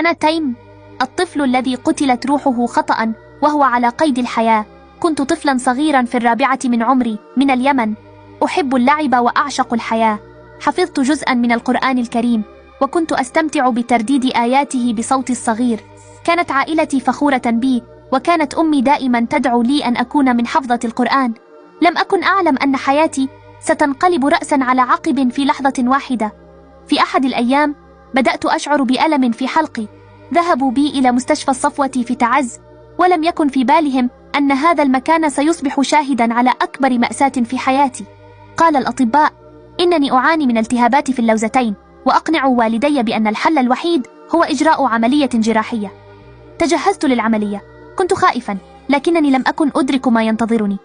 أنا تيم، الطفل الذي قتلت روحه خطأ وهو على قيد الحياة. كنت طفلا صغيرا في 4 من عمري من اليمن، أحب اللعب وأعشق الحياة. حفظت جزءا من القرآن الكريم وكنت أستمتع بترديد آياته بصوتي الصغير. كانت عائلتي فخورة بي، وكانت أمي دائما تدعو لي أن أكون من حفظة القرآن. لم أكن أعلم أن حياتي ستنقلب رأسا على عقب في لحظة واحدة. في أحد الأيام بدأت أشعر بألم في حلقي. ذهبوا بي إلى مستشفى الصفوة في تعز، ولم يكن في بالهم أن هذا المكان سيصبح شاهدا على أكبر مأساة في حياتي. قال الأطباء إنني أعاني من التهابات في اللوزتين، وأقنع والدي بأن الحل الوحيد هو إجراء عملية جراحية. تجهزت للعملية، كنت خائفا لكنني لم أكن أدرك ما ينتظرني.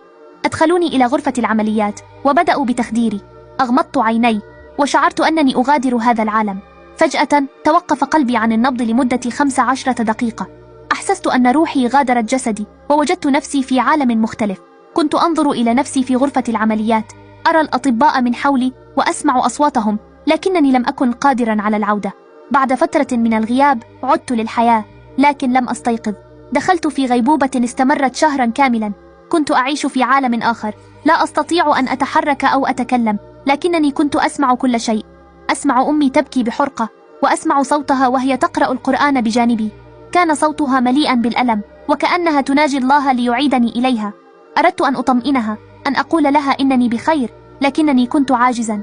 أدخلوني إلى غرفة العمليات وبدأوا بتخديري. أغمضت عيني وشعرت أنني أغادر هذا العالم. فجأة توقف قلبي عن النبض لمدة 15 دقيقة. أحسست أن روحي غادرت جسدي ووجدت نفسي في عالم مختلف. كنت أنظر إلى نفسي في غرفة العمليات، أرى الأطباء من حولي وأسمع أصواتهم، لكنني لم أكن قادرا على العودة. بعد فترة من الغياب عدت للحياة، لكن لم أستيقظ. دخلت في غيبوبة استمرت شهرا كاملا. كنت أعيش في عالم آخر، لا أستطيع أن أتحرك أو أتكلم، لكنني كنت أسمع كل شيء. أسمع أمي تبكي بحرقة، وأسمع صوتها وهي تقرأ القرآن بجانبي. كان صوتها مليئا بالألم، وكأنها تناجي الله ليعيدني إليها. أردت أن أطمئنها، أن أقول لها إنني بخير، لكنني كنت عاجزا.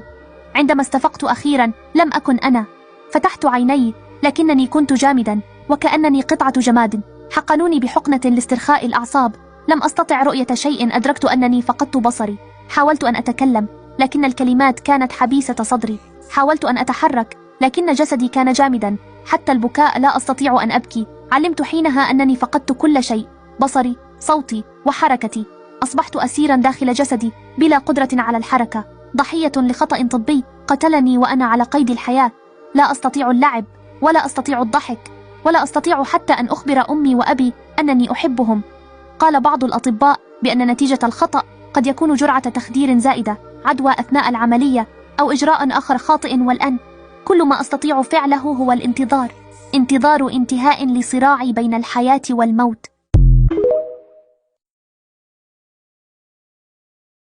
عندما استفقت أخيرا لم أكن أنا. فتحت عيني لكنني كنت جامدا، وكأنني قطعة جماد. حقنوني بحقنة لاسترخاء الأعصاب. لم أستطع رؤية شيء. أدركت أنني فقدت بصري. حاولت أن أتكلم، لكن الكلمات كانت حبيسة صدري. حاولت أن أتحرك، لكن جسدي كان جامدا. حتى البكاء لا أستطيع أن أبكي. علمت حينها أنني فقدت كل شيء، بصري، صوتي، وحركتي. أصبحت أسيرا داخل جسدي بلا قدرة على الحركة، ضحية لخطأ طبي قتلني وأنا على قيد الحياة. لا أستطيع اللعب، ولا أستطيع الضحك، ولا أستطيع حتى أن أخبر أمي وأبي أنني أحبهم. قال بعض الأطباء بأن نتيجة الخطأ قد يكون جرعة تخدير زائدة، عدوى أثناء العملية، أو إجراء آخر خاطئ. والآن كل ما أستطيع فعله هو الانتظار، انتظار انتهاء لصراعي بين الحياة والموت.